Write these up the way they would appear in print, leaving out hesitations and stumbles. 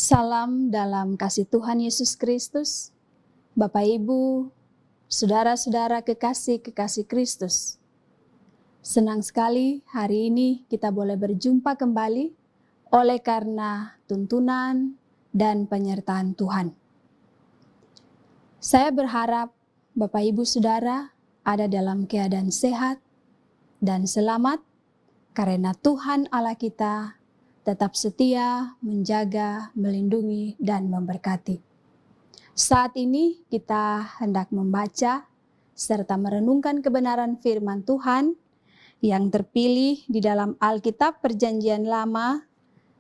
Salam dalam kasih Tuhan Yesus Kristus, Bapak Ibu, saudara-saudara kekasih-kekasih Kristus. Senang sekali hari ini kita boleh berjumpa kembali oleh karena tuntunan dan penyertaan Tuhan. Saya berharap Bapak Ibu Saudara ada dalam keadaan sehat dan selamat karena Tuhan Allah kita tetap setia, menjaga, melindungi, dan memberkati. Saat ini kita hendak membaca serta merenungkan kebenaran firman Tuhan yang terpilih di dalam Alkitab Perjanjian Lama,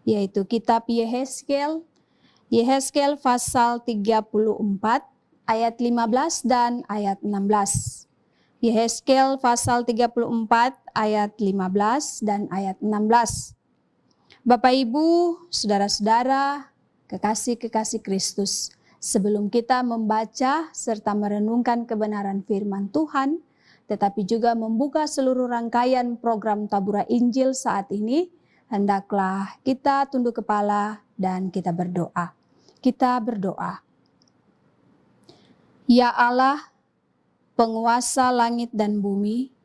yaitu kitab Yehezkel pasal 34 ayat 15 dan ayat 16. Yehezkel pasal 34 ayat 15 dan ayat 16. Bapak Ibu, saudara-saudara, kekasih-kekasih Kristus, sebelum kita membaca serta merenungkan kebenaran firman Tuhan, tetapi juga membuka seluruh rangkaian program Tabura Injil saat ini, hendaklah kita tunduk kepala dan kita berdoa. Kita berdoa. Ya Allah, penguasa langit dan bumi,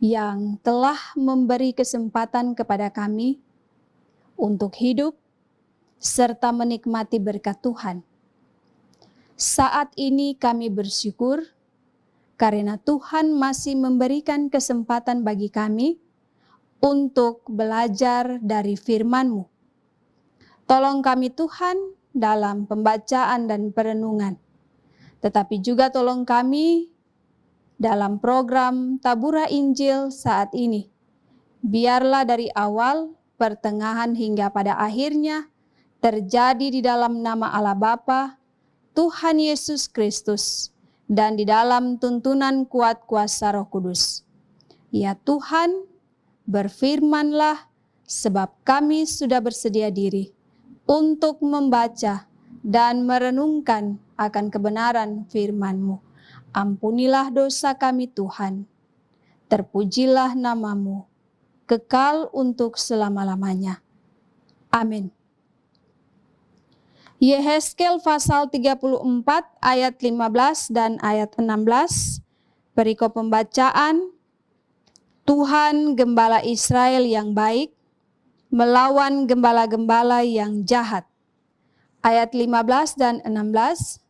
yang telah memberi kesempatan kepada kami untuk hidup serta menikmati berkat Tuhan. Saat ini kami bersyukur karena Tuhan masih memberikan kesempatan bagi kami untuk belajar dari firman-Mu. Tolong kami Tuhan dalam pembacaan dan perenungan, tetapi juga tolong kami dalam program Tabura Injil saat ini. Biarlah dari awal, pertengahan hingga pada akhirnya terjadi di dalam nama Allah Bapa, Tuhan Yesus Kristus, dan di dalam tuntunan kuat kuasa Roh Kudus. Ya Tuhan, berfirmanlah sebab kami sudah bersedia diri untuk membaca dan merenungkan akan kebenaran firman-Mu. Ampunilah dosa kami Tuhan, terpujilah nama-Mu, kekal untuk selama-lamanya. Amin. Yehezkel pasal 34 ayat 15 dan ayat 16, perikop pembacaan, Tuhan gembala Israel yang baik, melawan gembala-gembala yang jahat. Ayat 15 dan 16,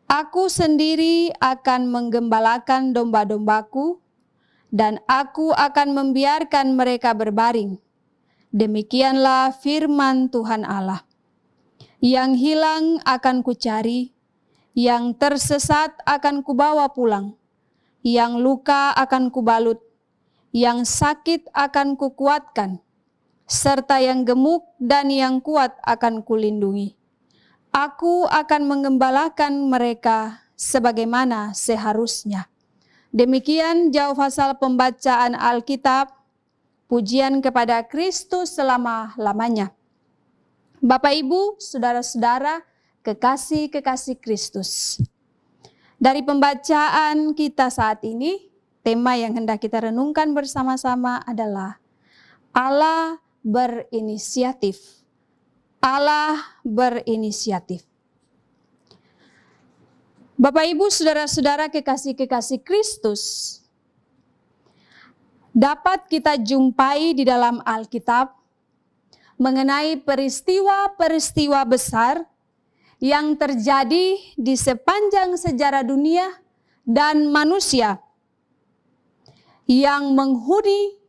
Aku sendiri akan menggembalakan domba-dombaku, dan aku akan membiarkan mereka berbaring. Demikianlah firman Tuhan Allah. Yang hilang akan kucari, yang tersesat akan kubawa pulang, yang luka akan kubalut, yang sakit akan kukuatkan, serta yang gemuk dan yang kuat akan kulindungi. Aku akan mengembalakan mereka sebagaimana seharusnya. Demikian jauh pasal pembacaan Alkitab. Pujian kepada Kristus selama-lamanya. Bapak Ibu, saudara-saudara, kekasih-kekasih Kristus. Dari pembacaan kita saat ini, tema yang hendak kita renungkan bersama-sama adalah Allah berinisiatif. Allah berinisiatif. Bapak Ibu, saudara-saudara kekasih-kekasih Kristus, dapat kita jumpai di dalam Alkitab mengenai peristiwa-peristiwa besar yang terjadi di sepanjang sejarah dunia dan manusia yang menghuni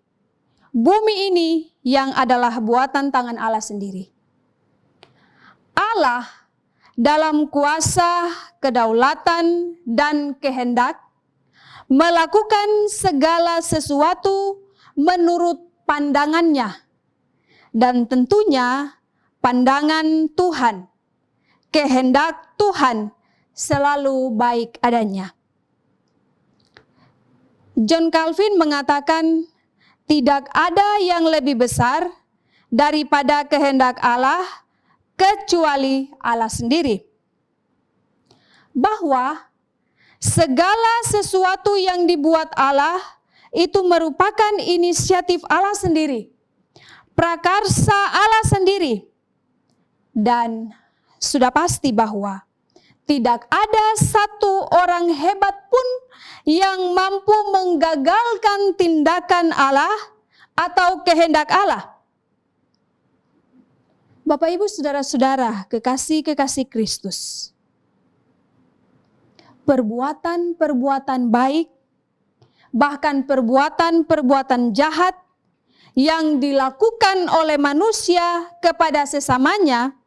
bumi ini yang adalah buatan tangan Allah sendiri. Allah dalam kuasa, kedaulatan, dan kehendak melakukan segala sesuatu menurut pandangannya. Dan tentunya pandangan Tuhan, kehendak Tuhan selalu baik adanya. John Calvin mengatakan, tidak ada yang lebih besar daripada kehendak Allah kecuali Allah sendiri. Bahwa segala sesuatu yang dibuat Allah itu merupakan inisiatif Allah sendiri. Prakarsa Allah sendiri. Dan sudah pasti bahwa tidak ada satu orang hebat pun yang mampu menggagalkan tindakan Allah atau kehendak Allah. Bapak, Ibu, saudara-saudara, kekasih-kekasih Kristus, perbuatan-perbuatan baik, bahkan perbuatan-perbuatan jahat yang dilakukan oleh manusia kepada sesamanya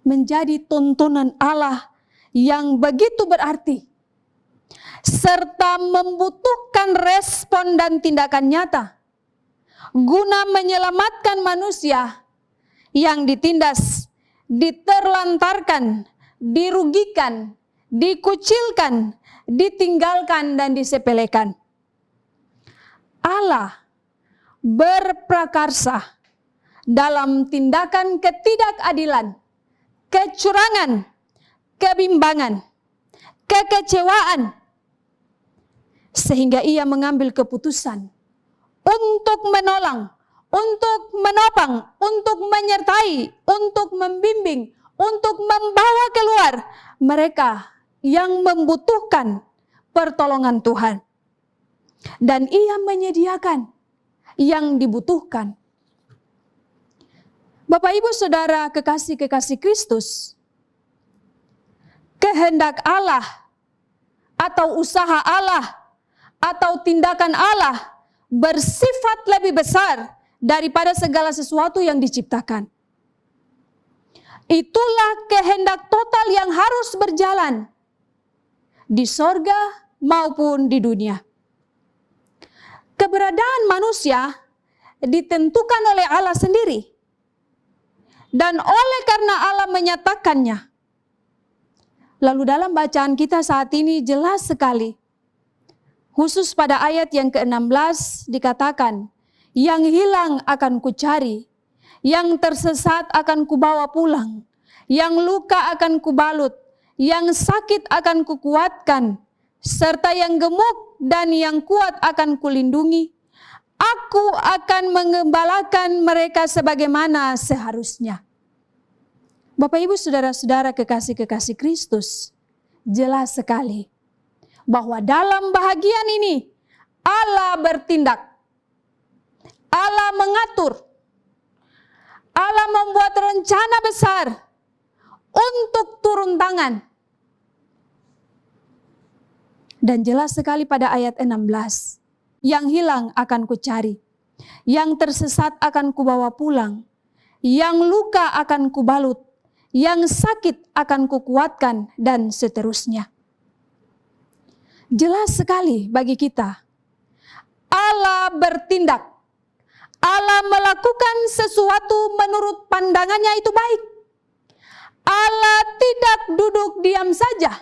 menjadi tontonan Allah yang begitu berarti, serta membutuhkan respon dan tindakan nyata guna menyelamatkan manusia yang ditindas, diterlantarkan, dirugikan, dikucilkan, ditinggalkan, dan disepelekan. Allah berprakarsa dalam tindakan ketidakadilan, kecurangan, kebimbangan, kekecewaan, sehingga Ia mengambil keputusan untuk menolong, untuk menopang, untuk menyertai, untuk membimbing, untuk membawa keluar mereka yang membutuhkan pertolongan Tuhan. Dan Ia menyediakan yang dibutuhkan. Bapak, Ibu, saudara, kekasih-kekasih Kristus, kehendak Allah atau usaha Allah atau tindakan Allah bersifat lebih besar daripada segala sesuatu yang diciptakan. Itulah kehendak total yang harus berjalan di sorga maupun di dunia. Keberadaan manusia ditentukan oleh Allah sendiri. Dan oleh karena Allah menyatakannya. Lalu dalam bacaan kita saat ini jelas sekali. Khusus pada ayat yang ke-16 dikatakan, yang hilang akan kucari, yang tersesat akan kubawa pulang, yang luka akan kubalut, yang sakit akan kukuatkan, serta yang gemuk dan yang kuat akan kulindungi. Aku akan mengembalakan mereka sebagaimana seharusnya. Bapak, Ibu, saudara-saudara, kekasih-kekasih Kristus, jelas sekali bahwa dalam bahagian ini Allah bertindak. Allah mengatur, Allah membuat rencana besar untuk turun tangan. Dan jelas sekali pada ayat 16, yang hilang akan kucari, yang tersesat akan kubawa pulang, yang luka akan kubalut, yang sakit akan kukuatkan, dan seterusnya. Jelas sekali bagi kita, Allah bertindak. Allah melakukan sesuatu menurut pandangannya itu baik. Allah tidak duduk diam saja.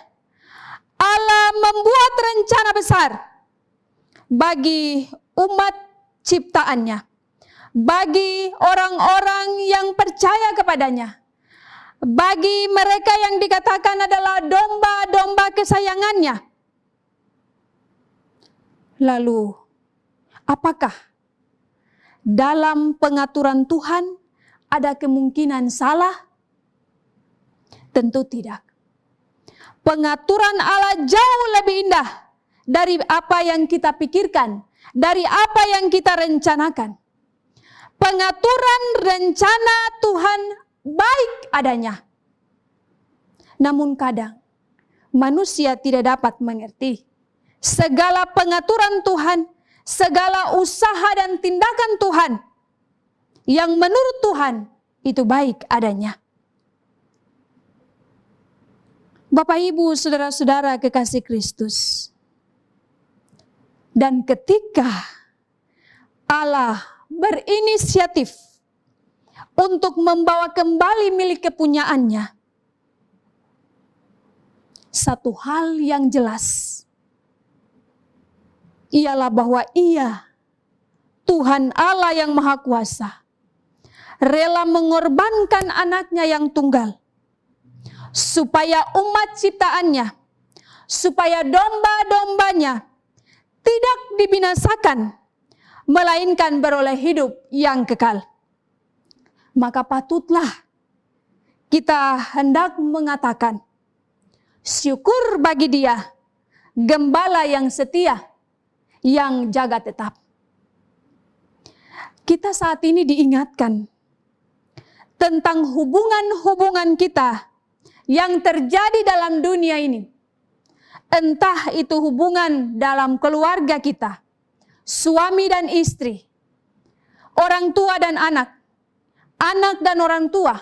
Allah membuat rencana besar bagi umat ciptaannya, bagi orang-orang yang percaya kepadanya, bagi mereka yang dikatakan adalah domba-domba kesayangannya. Lalu, apakah dalam pengaturan Tuhan ada kemungkinan salah? Tentu tidak. Pengaturan Allah jauh lebih indah dari apa yang kita pikirkan, dari apa yang kita rencanakan. Pengaturan rencana Tuhan baik adanya. Namun kadang manusia tidak dapat mengerti segala pengaturan Tuhan, segala usaha dan tindakan Tuhan yang menurut Tuhan itu baik adanya. Bapak, Ibu, saudara-saudara kekasih Kristus. Dan ketika Allah berinisiatif untuk membawa kembali milik kepunyaannya, satu hal yang jelas ialah bahwa Ia, Tuhan Allah yang Maha Kuasa, rela mengorbankan anaknya yang tunggal, supaya umat ciptaannya, supaya domba-dombanya tidak dibinasakan, melainkan beroleh hidup yang kekal. Maka patutlah kita hendak mengatakan, syukur bagi Dia, gembala yang setia, yang jaga tetap. Kita saat ini diingatkan tentang hubungan-hubungan kita yang terjadi dalam dunia ini. Entah itu hubungan dalam keluarga kita, suami dan istri, orang tua dan anak, anak dan orang tua,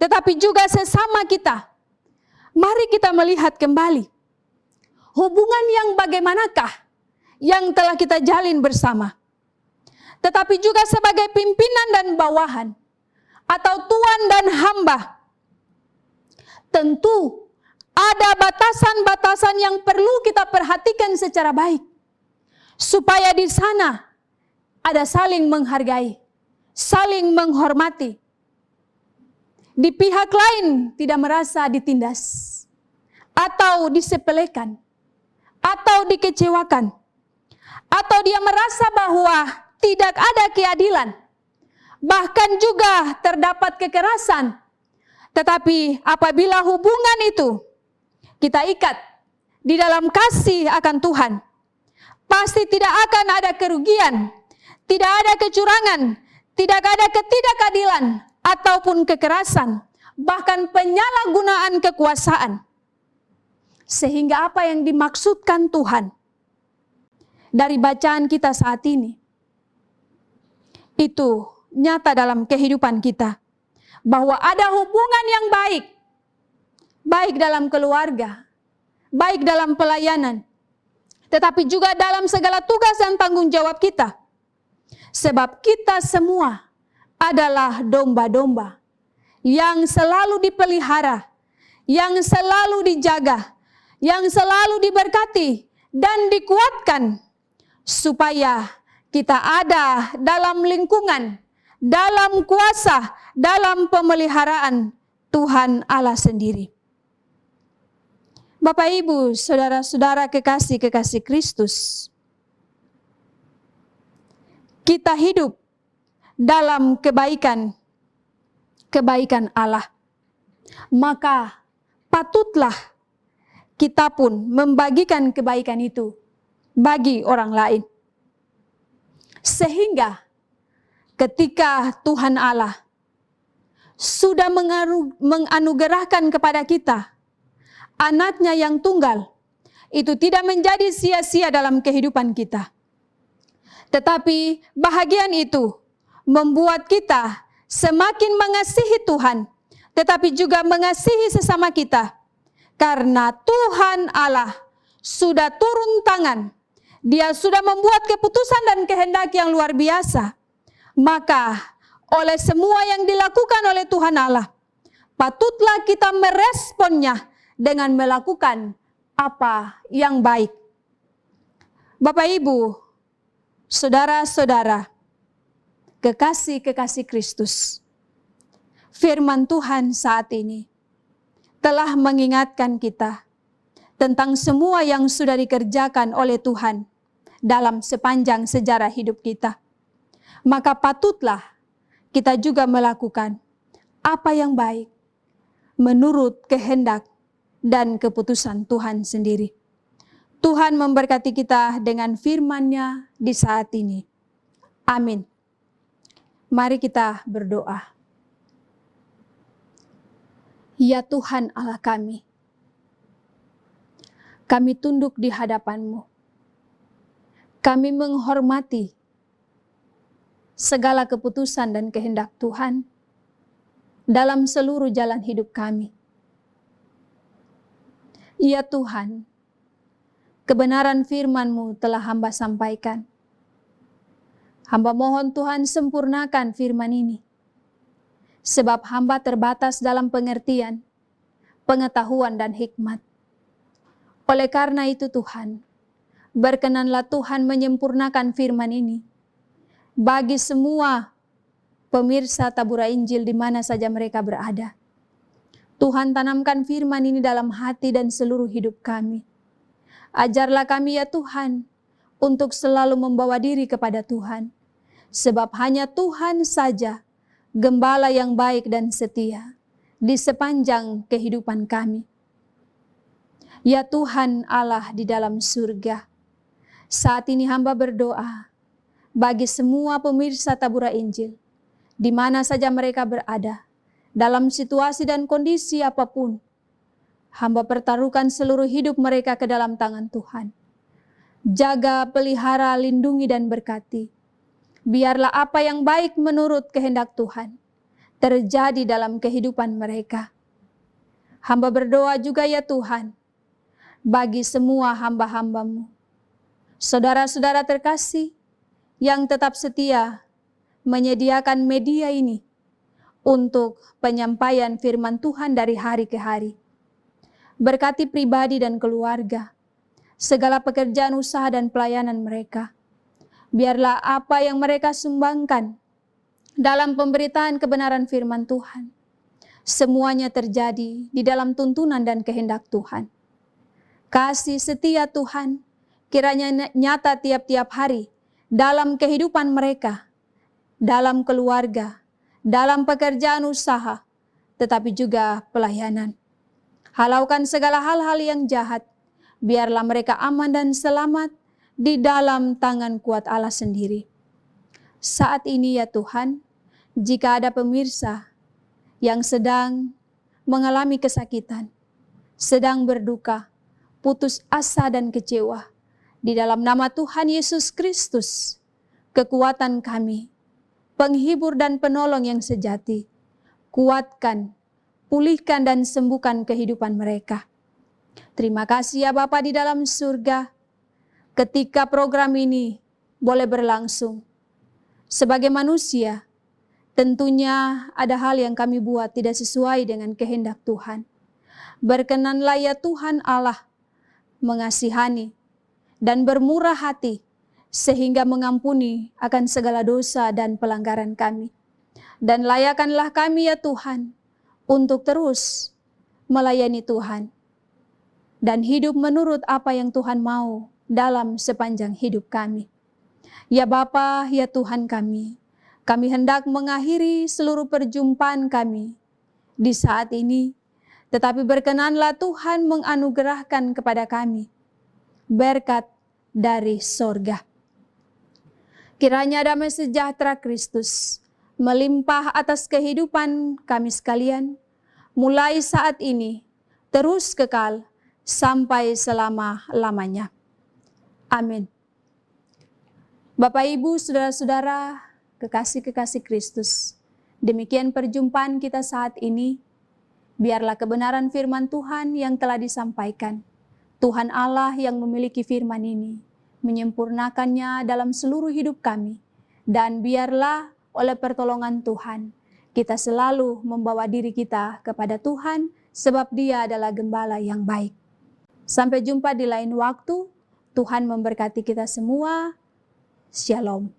tetapi juga sesama kita. Mari kita melihat kembali hubungan yang bagaimanakah yang telah kita jalin bersama. Tetapi juga sebagai pimpinan dan bawahan, atau tuan dan hamba, tentu ada batasan-batasan yang perlu kita perhatikan secara baik, supaya di sana ada saling menghargai, saling menghormati. Di pihak lain tidak merasa ditindas, atau disepelekan, atau dikecewakan, atau dia merasa bahwa tidak ada keadilan, bahkan juga terdapat kekerasan. Tetapi apabila hubungan itu kita ikat di dalam kasih akan Tuhan, pasti tidak akan ada kerugian, tidak ada kecurangan, tidak ada ketidakadilan, ataupun kekerasan, bahkan penyalahgunaan kekuasaan. Sehingga apa yang dimaksudkan Tuhan dari bacaan kita saat ini, itu nyata dalam kehidupan kita, bahwa ada hubungan yang baik, baik dalam keluarga, baik dalam pelayanan, tetapi juga dalam segala tugas dan tanggung jawab kita. Sebab kita semua adalah domba-domba yang selalu dipelihara, yang selalu dijaga, yang selalu diberkati dan dikuatkan, supaya kita ada dalam lingkungan, dalam kuasa, dalam pemeliharaan Tuhan Allah sendiri. Bapak Ibu, saudara-saudara kekasih-kekasih Kristus, kita hidup dalam kebaikan Allah. Maka patutlah kita pun membagikan kebaikan itu bagi orang lain. Sehingga ketika Tuhan Allah sudah menganugerahkan kepada kita anaknya yang tunggal, itu tidak menjadi sia-sia dalam kehidupan kita. Tetapi bahagian itu membuat kita semakin mengasihi Tuhan, tetapi juga mengasihi sesama kita. Karena Tuhan Allah sudah turun tangan, Dia sudah membuat keputusan dan kehendak yang luar biasa. Maka oleh semua yang dilakukan oleh Tuhan Allah, patutlah kita meresponnya dengan melakukan apa yang baik. Bapak Ibu, saudara-saudara, kekasih-kekasih Kristus, firman Tuhan saat ini telah mengingatkan kita tentang semua yang sudah dikerjakan oleh Tuhan dalam sepanjang sejarah hidup kita. Maka patutlah kita juga melakukan apa yang baik menurut kehendak dan keputusan Tuhan sendiri. Tuhan memberkati kita dengan firman-Nya di saat ini. Amin. Mari kita berdoa. Ya Tuhan Allah kami tunduk di hadapan-Mu. Kami menghormati segala keputusan dan kehendak Tuhan dalam seluruh jalan hidup kami. Ya Tuhan, kebenaran firman-Mu telah hamba sampaikan. Hamba mohon Tuhan sempurnakan firman ini. Sebab hamba terbatas dalam pengertian, pengetahuan dan hikmat. Oleh karena itu Tuhan, berkenanlah Tuhan menyempurnakan firman ini bagi semua pemirsa Tabura Injil di mana saja mereka berada. Tuhan, tanamkan firman ini dalam hati dan seluruh hidup kami. Ajarlah kami ya Tuhan untuk selalu membawa diri kepada Tuhan. Sebab hanya Tuhan saja gembala yang baik dan setia, di sepanjang kehidupan kami. Ya Tuhan Allah di dalam surga, saat ini hamba berdoa bagi semua pemirsa Tabura Injil, di mana saja mereka berada, dalam situasi dan kondisi apapun. Hamba pertaruhkan seluruh hidup mereka ke dalam tangan Tuhan. Jaga, pelihara, lindungi dan berkati. Biarlah apa yang baik menurut kehendak Tuhan terjadi dalam kehidupan mereka. Hamba berdoa juga ya Tuhan, bagi semua hamba-hamba-Mu, saudara-saudara terkasih yang tetap setia menyediakan media ini untuk penyampaian firman Tuhan dari hari ke hari. Berkati pribadi dan keluarga, segala pekerjaan usaha dan pelayanan mereka. Biarlah apa yang mereka sumbangkan dalam pemberitaan kebenaran firman Tuhan, semuanya terjadi di dalam tuntunan dan kehendak Tuhan. Kasih setia Tuhan kiranya nyata tiap-tiap hari dalam kehidupan mereka, dalam keluarga, dalam pekerjaan usaha, tetapi juga pelayanan. Halaukan segala hal-hal yang jahat, biarlah mereka aman dan selamat di dalam tangan kuat Allah sendiri. Saat ini ya Tuhan, jika ada pemirsa yang sedang mengalami kesakitan, sedang berduka, putus asa dan kecewa, di dalam nama Tuhan Yesus Kristus, kekuatan kami, penghibur dan penolong yang sejati, kuatkan, pulihkan dan sembuhkan kehidupan mereka. Terima kasih ya Bapa di dalam surga, ketika program ini boleh berlangsung. Sebagai manusia, tentunya ada hal yang kami buat tidak sesuai dengan kehendak Tuhan. Berkenanlah ya Tuhan Allah mengasihani dan bermurah hati, sehingga mengampuni akan segala dosa dan pelanggaran kami. Dan layakanlah kami ya Tuhan, untuk terus melayani Tuhan, dan hidup menurut apa yang Tuhan mau dalam sepanjang hidup kami. Ya Bapa, ya Tuhan kami hendak mengakhiri seluruh perjumpaan kami di saat ini, tetapi berkenanlah Tuhan menganugerahkan kepada kami berkat dari sorga. Kiranya damai sejahtera Kristus melimpah atas kehidupan kami sekalian, mulai saat ini, terus kekal, sampai selama-lamanya. Amin. Bapak, Ibu, saudara-saudara, kekasih-kekasih Kristus, demikian perjumpaan kita saat ini. Biarlah kebenaran firman Tuhan yang telah disampaikan, Tuhan Allah yang memiliki firman ini, menyempurnakannya dalam seluruh hidup kami. Dan biarlah oleh pertolongan Tuhan, kita selalu membawa diri kita kepada Tuhan, sebab Dia adalah gembala yang baik. Sampai jumpa di lain waktu. Tuhan memberkati kita semua. Shalom.